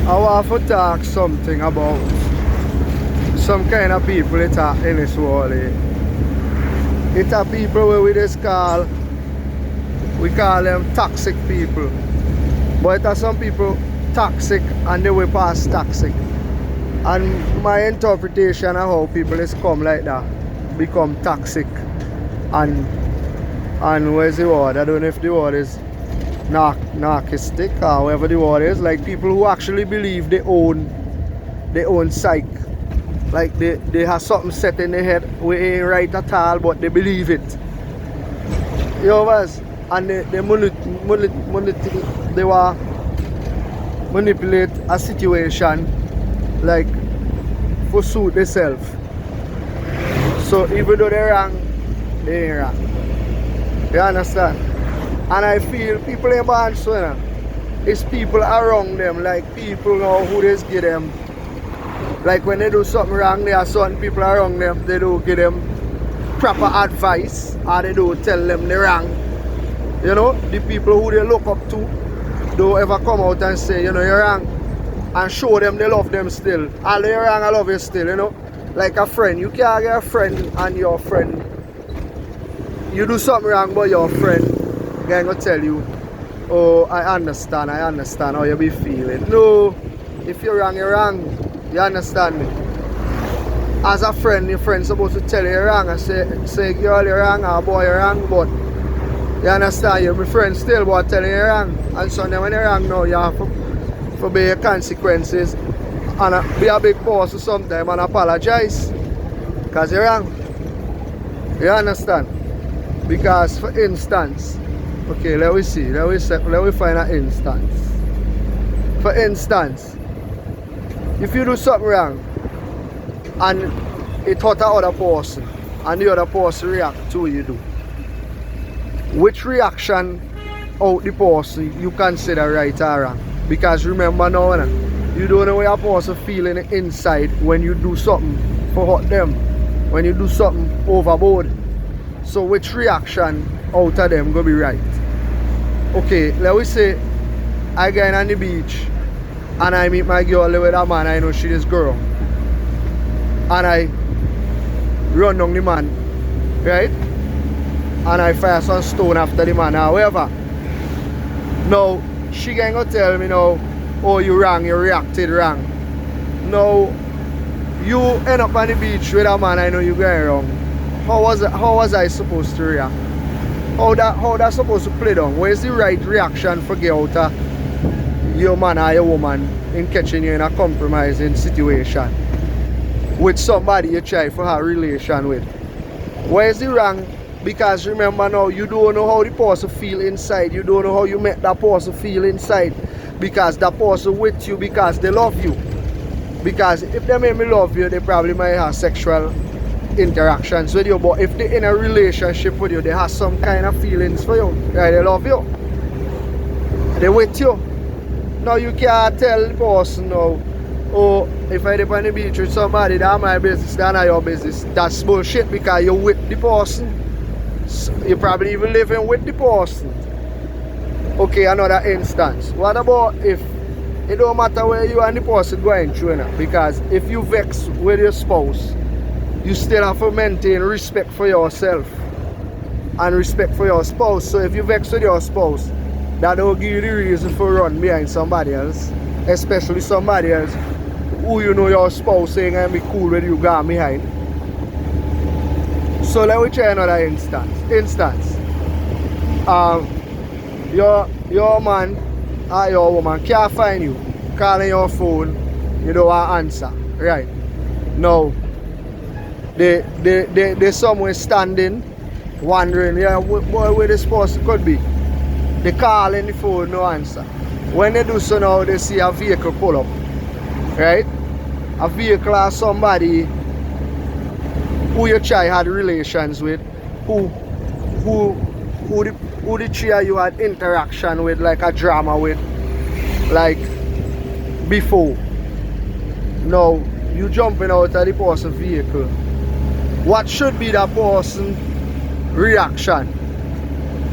I want to talk something about some kind of people that are in this world. It are people where we call them toxic people. But it are some people toxic and they will pass toxic. And my interpretation of how people is come like that, become toxic and where's the word? I don't know if the word is narcissistic or whatever the word is, like people who actually believe their own psyche. Like they have something set in their head we ain't right at all, but they believe it. You know what? And they will manipulate a situation like for suit themselves. So even though they're wrong, they ain't wrong. You understand? And I feel people ain't born so, you know. It's people around them, like people know who they give them. Like when they do something wrong, there are certain people around them, they do give them proper advice, or they do tell them they're wrong. You know, the people who they look up to don't ever come out and say, you know, you're wrong, and show them they love them still. Although you're wrong, I love you still, you know. Like a friend, you can't get a friend and your friend, you do something wrong, but your friend gonna tell you, oh, I understand how you be feeling. No, if you're wrong, you're wrong. You understand me? As a friend, your friend's supposed to tell you you're wrong and say girl, you're wrong, or boy, you're wrong, but you understand, you're my friend still, but telling you you're wrong. And so then when you're wrong now, you have to bear your consequences and be a big boss sometime and apologize. Because you're wrong. You understand? Because for instance, okay, let me find an instance. For instance, if you do something wrong and it hurt the other person and the other person react to what you do, which reaction out the person you consider right or wrong? Because remember now, you don't know what a person feeling inside when you do something for hurt them, when you do something overboard. So which reaction out of them gonna be right? Okay, let me say I go on the beach and I meet my girl with a man, I know she is girl. And I run down the man, right? And I fire some stone after the man. However, now she gonna tell me now, oh, you wrong, you reacted wrong. Now you end up on the beach with a man, I know you going wrong. How was I supposed to react? How that supposed to play down? Where's the right reaction for get out of your man or your woman in catching you in a compromising situation with somebody you try for a relation with? Where's the wrong? Because remember now, you don't know how the person feel inside. You don't know how you make that person feel inside. Because that person with you because they love you. Because if they make me love you, they probably might have sexual interactions with you. But if they're in a relationship with you, they have some kind of feelings for you. Right? They love you. They with you. Now you can't tell the person now, oh, if I dip on the beach with somebody, that's my business, that's not your business. That's bullshit because you're with the person. You're probably even living with the person. Okay, another instance. What about if it don't matter where you and the person going through now? Because if you vex with your spouse, you still have to maintain respect for yourself and respect for your spouse. So if you vex with your spouse, that don't give you the reason for run behind somebody else, especially somebody else who you know your spouse saying and be cool with you gone behind. So let me try another instance. Your man or your woman can't find you, calling your phone, you don't want to answer, right? Now they somewhere standing, wondering, yeah, where this person could be. They call in the phone, no answer. When they do so now, they see a vehicle pull up, right? A vehicle or somebody who your child had relations with, who the three of you had interaction with, like a drama with, like before. Now you jumping out of the person's vehicle. What should be that person's reaction?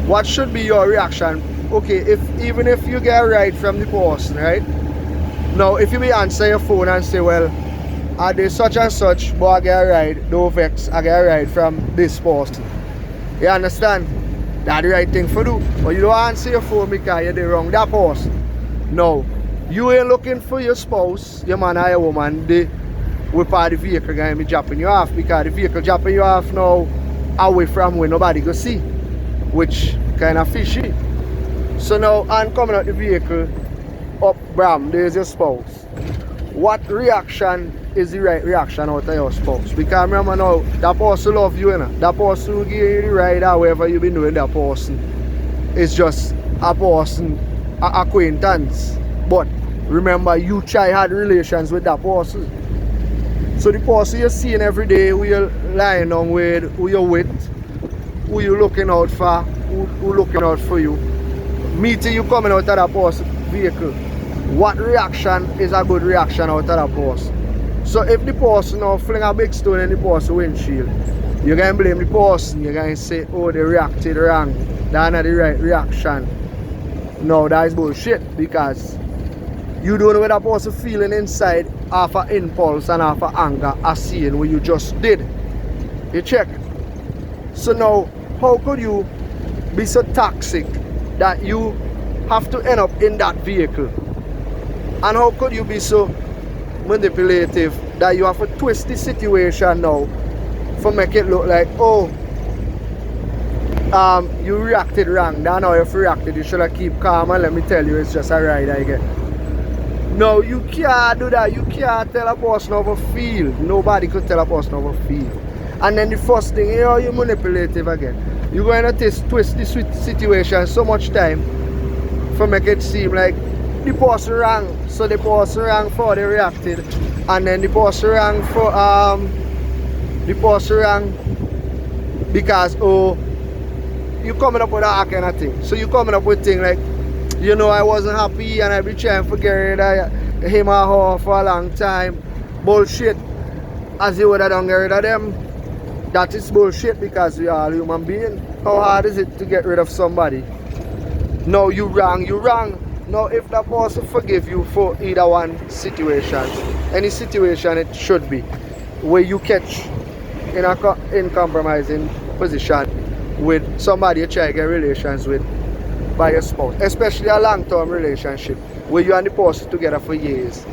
What should be your reaction? Okay, even if you get a ride from the person, right? Now, if you be answer your phone and say, well, are they such and such, but I get a ride, don't vex, I get a ride from this person. You understand? That's the right thing for do. But you don't answer your phone because you're the wrong that person. No. You ain't looking for your spouse, your man or your woman, the whip out the vehicle gonna be dropping you off, because the vehicle dropping you off now away from where nobody go see. Which kind of fishy. So now, I'm coming out the vehicle, up bram, there's your spouse. What reaction is the right reaction out of your spouse? Because remember now, that person love you, you know? That person will give you the ride or whatever you been doing, that person is just a person, an acquaintance. But remember, you try had relations with that person. So the person you're seeing every day, who you're lying down with, who you're with, who you looking out for, who looking out for you, meeting you coming out of that person's vehicle, what reaction is a good reaction out of that person? So if the person now fling a big stone in the person's windshield, you're going to blame the person. You're going to say, oh, they reacted wrong, that's not the right reaction. No, that is bullshit, because you don't know what that person feeling inside after impulse and after anger as seeing what you just did. You check. So now, how could you be so toxic that you have to end up in that vehicle? And how could you be so manipulative that you have to twist the situation now for make it look like, oh, you reacted wrong. That's how you reacted. You should have keep calm and let me tell you, it's just a ride I get. No, you can't do that. You can't tell a person how to feel. Nobody could tell a person how to feel. And then the first thing, you know, you're manipulative again. You're going to twist the situation so much time for make it seem like the person wrong. So the person wrong for how they reacted. And then the person wrong for because, oh, you coming up with that kind of thing. So you coming up with things like, you know, I wasn't happy and I be trying to get rid of him or her for a long time. Bullshit. As you would have done get rid of them. That is bullshit, because we are all human beings. How hard is it to get rid of somebody? No, you wrong, you wrong. Now, if that person forgive you for either one situation, any situation it should be, where you catch in a compromising position with somebody you try to get relations with by your spouse, especially a long-term relationship where you and the person together for years.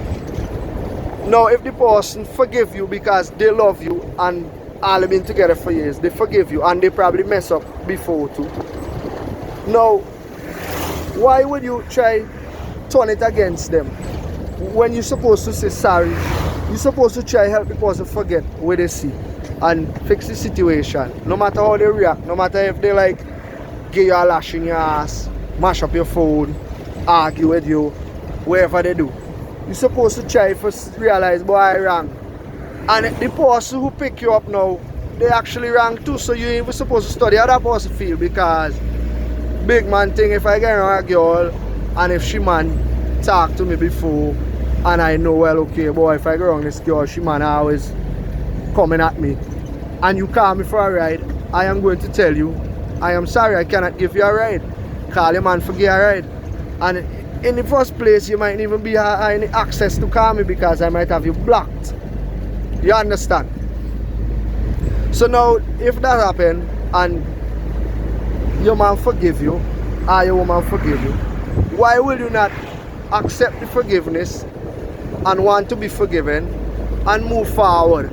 Now, if the person forgive you because they love you and all have been together for years, they forgive you and they probably mess up before too. Now, why would you try turn it against them when you're supposed to say sorry? You're supposed to try help the person forget what they see and fix the situation. No matter how they react, no matter if they like give you a lash in your ass, mash up your phone, argue with you, whatever they do. You're supposed to try to realize, boy, I wrong. And the person who pick you up now, they actually wrong too. So you ain't even supposed to study how that person feel, because big man thing, if I get around a girl and if she man talk to me before and I know, well, okay, boy, if I go around this girl, she man always coming at me and you call me for a ride, I am going to tell you, I am sorry, I cannot give you a ride. Call your man for give a ride. And in the first place, you might even be any access to call me because I might have you blocked. You understand? So now, if that happen and your man forgive you or your woman forgive you, why will you not accept the forgiveness and want to be forgiven and move forward?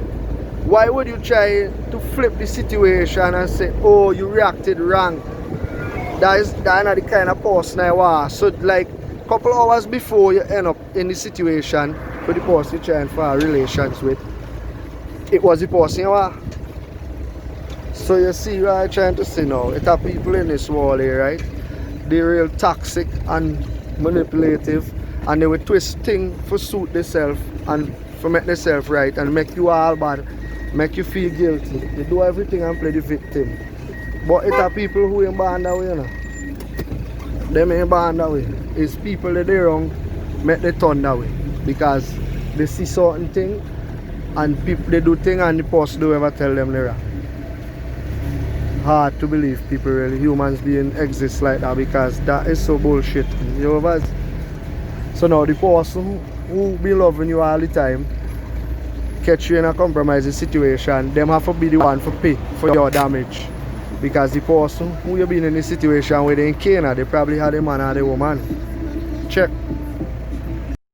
Why would you try to flip the situation and say, oh, you reacted wrong? That's not the kind of person I was. So like a couple hours before you end up in the situation with the person you're trying for relations with, it was the person you are. So you see what I'm trying to say now. It are people in this world here, right? They're real toxic and manipulative, and they will twist things for suit themselves and for make themselves right and make you all bad, make you feel guilty. They do everything and play the victim. But it are people who ain't born that way, you know. Them ain't born that way. It's people that they wrong make they turn that way, because they see certain thing and people they do thing and the person don't ever tell them they're wrong. Hard to believe people really, humans being exist like that, because that is so bullshit. You know what? So now the person who be loving you all the time catch you in a compromising situation, them have to be the one for pay for your damage. Because the person who you been in the situation with in Canada, they probably had a man or the woman. Check.